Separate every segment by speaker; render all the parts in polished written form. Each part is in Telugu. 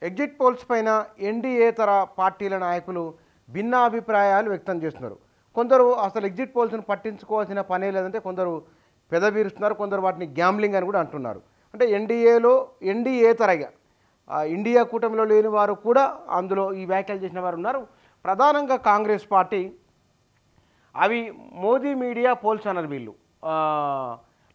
Speaker 1: ఎగ్జిట్ పోల్స్ పైన ఎన్డీఏతర పార్టీల నాయకులు భిన్నాభిప్రాయాలు వ్యక్తం చేస్తున్నారు. కొందరు అసలు ఎగ్జిట్ పోల్స్ను పట్టించుకోవాల్సిన పనే లేదంటే కొందరు పెదవీరుస్తున్నారు, కొందరు వాటిని గ్యాంబ్లింగ్ అని కూడా అంటున్నారు. అంటే ఎన్డీఏతరగా ఇండియా కూటమిలో లేని వారు కూడా అందులో ఈ వ్యాఖ్యలు చేసిన వారు ఉన్నారు. ప్రధానంగా కాంగ్రెస్ పార్టీ అవి మోదీ మీడియా పోల్స్ అన్నారు. వీళ్ళు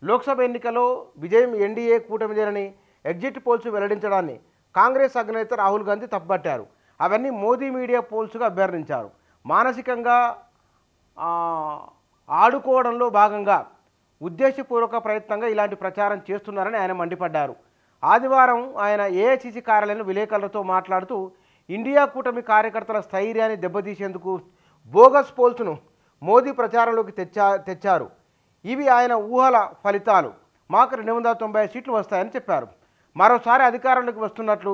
Speaker 1: లోక్సభ ఎన్నికలో విజయం ఎన్డీఏ కూటమిదేనని ఎగ్జిట్ పోల్స్ వెల్లడించడాన్ని కాంగ్రెస్ అగ్రనేత రాహుల్ గాంధీ తప్పుపట్టారు. అవన్నీ మోదీ మీడియా పోల్స్గా అభ్యర్థించారు. మానసికంగా ఆడుకోవడంలో భాగంగా ఉద్దేశపూర్వక ప్రయత్నంగా ఇలాంటి ప్రచారం చేస్తున్నారని ఆయన మండిపడ్డారు. ఆదివారం ఆయన ఏఐసిసి కార్యాలయంలో విలేకరులతో మాట్లాడుతూ ఇండియా కూటమి కార్యకర్తల స్థైర్యాన్ని దెబ్బతీసేందుకు బోగస్ పోల్స్ను మోదీ ప్రచారంలోకి తెచ్చారు. ఇవి ఆయన ఊహల ఫలితాలు. మాకు 290 సీట్లు వస్తాయని చెప్పారు. మరోసారి అధికారంలోకి వస్తున్నట్లు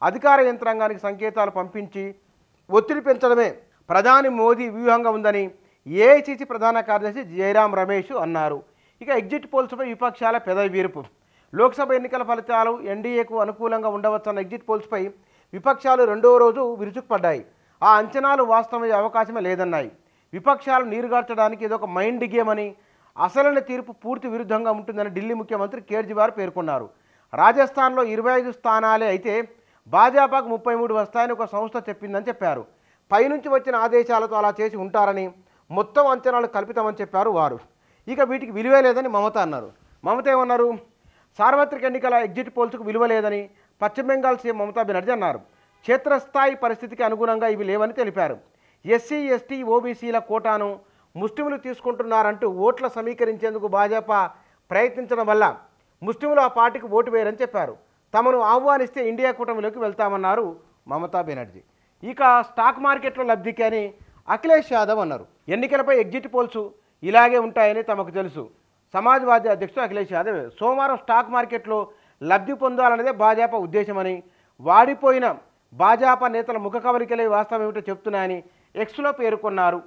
Speaker 1: అధికార యంత్రాంగానికి సంకేతాలు పంపించి ఒత్తిడి పెంచడమే ప్రధాని మోదీ వ్యూహంగా ఉందని ఏఐసిసి ప్రధాన కార్యదర్శి జయరాం రమేష్ అన్నారు. ఇక ఎగ్జిట్ పోల్స్పై విపక్షాల పెదవిరుపు. లోక్సభ ఎన్నికల ఫలితాలు ఎన్డీఏకు అనుకూలంగా ఉండవచ్చన్న ఎగ్జిట్ పోల్స్పై విపక్షాలు రెండో రోజు విరుచుకుపడ్డాయి. ఆ అంచనాలు వాస్తవమయ్యే అవకాశమే లేదన్నాయి. విపక్షాలు నీరుగార్చడానికి ఇదొక మైండ్ గేమ్ అని, అసలైన తీర్పు పూర్తి విరుద్ధంగా ఉంటుందని ఢిల్లీ ముఖ్యమంత్రి కేజ్రీవాల్ పేర్కొన్నారు. రాజస్థాన్లో 25 స్థానాలే అయితే భాజపాకు 33 వస్తాయని ఒక సంస్థ చెప్పిందని చెప్పారు. పైనుంచి వచ్చిన ఆదేశాలతో అలా చేసి ఉంటారని, మొత్తం అంచనాలు కల్పితమని చెప్పారు వారు. ఇక వీటికి విలువే లేదని మమత అన్నారు. మమత ఏమన్నారు? సార్వత్రిక ఎన్నికల ఎగ్జిట్ పోల్స్కు విలువ లేదని పశ్చిమ బెంగాల్ సీఎం మమతా బెనర్జీ అన్నారు. క్షేత్రస్థాయి పరిస్థితికి అనుగుణంగా ఇవి లేవని తెలిపారు. ఎస్సీ, ఎస్టీ, ఓబీసీల కోటాను ముస్లింలు తీసుకుంటున్నారంటూ ఓట్ల సమీకరించేందుకు భాజపా ప్రయత్నించడం వల్ల ముస్లింలు ఆ పార్టీకి ఓటు వేయరని చెప్పారు. తమను ఆహ్వానిస్తే ఇండియా కూటమిలోకి వెళ్తామన్నారు మమతా బెనర్జీ. ఇక స్టాక్ మార్కెట్లో లబ్ధికి అని అఖిలేష్ యాదవ్ అన్నారు. ఎన్నికలపై ఎగ్జిట్ పోల్స్ ఇలాగే ఉంటాయని తమకు తెలుసు. సమాజ్వాదీ అధ్యక్షుడు అఖిలేష్ యాదవ్ సోమవారం స్టాక్ మార్కెట్లో లబ్ధి పొందాలన్నదే భాజపా ఉద్దేశమని, వాడిపోయిన భాజపా నేతల ముఖ కవలికలే వాస్తవం ఏమిటో చెప్తున్నాయని ఎక్స్లో పేర్కొన్నారు.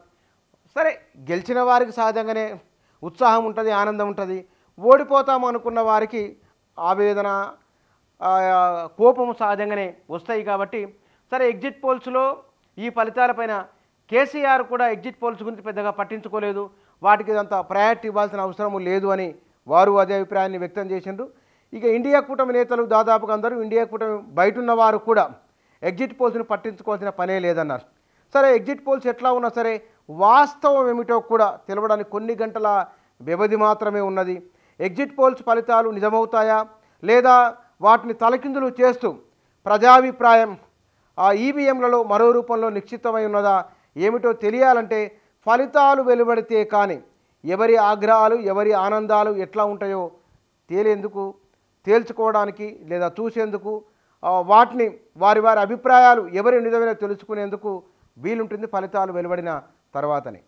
Speaker 1: సరే, గెలిచిన వారికి సహజంగానే ఉత్సాహం ఉంటుంది, ఆనందం ఉంటుంది. ఓడిపోతాము అనుకున్న వారికి ఆవేదన, కోపము సహజంగానే వస్తాయి. కాబట్టి సరే, ఎగ్జిట్ పోల్స్లో ఈ ఫలితాలపైన కేసీఆర్ కూడా ఎగ్జిట్ పోల్స్ గురించి పెద్దగా పట్టించుకోలేదు, వాటికి అంత ప్రయారిటీ ఇవ్వాల్సిన అవసరం లేదు అని వారు అదే అభిప్రాయాన్ని వ్యక్తం చేసిండ్రు. ఇక ఇండియా కూటమి నేతలు దాదాపుగా అందరూ ఇండియా కూటమి బయట ఉన్న వారు కూడా ఎగ్జిట్ పోల్స్ను పట్టించుకోవాల్సిన పనే లేదన్నారు. సరే, ఎగ్జిట్ పోల్స్ ఎట్లా ఉన్నా సరే వాస్తవం ఏమిటో కూడా తెలవడానికి కొన్ని గంటల వ్యవధి మాత్రమే ఉన్నది. ఎగ్జిట్ పోల్స్ ఫలితాలు నిజమవుతాయా లేదా వాటిని తలకిందులు చేస్తూ ప్రజాభిప్రాయం ఈవీఎంలలో మరో రూపంలో నిశ్చితమై ఉన్నదా ఏమిటో తెలియాలంటే ఫలితాలు వెలువడితే కానీ ఎవరి ఆగ్రహాలు, ఎవరి ఆనందాలు ఎట్లా ఉంటాయో తేల్చుకోవడానికి లేదా చూసేందుకు, వాటిని వారి అభిప్రాయాలు ఎవరి నిజమైనా తెలుసుకునేందుకు వీలుంటుంది ఫలితాలు వెలువడిన తర్వాతనే.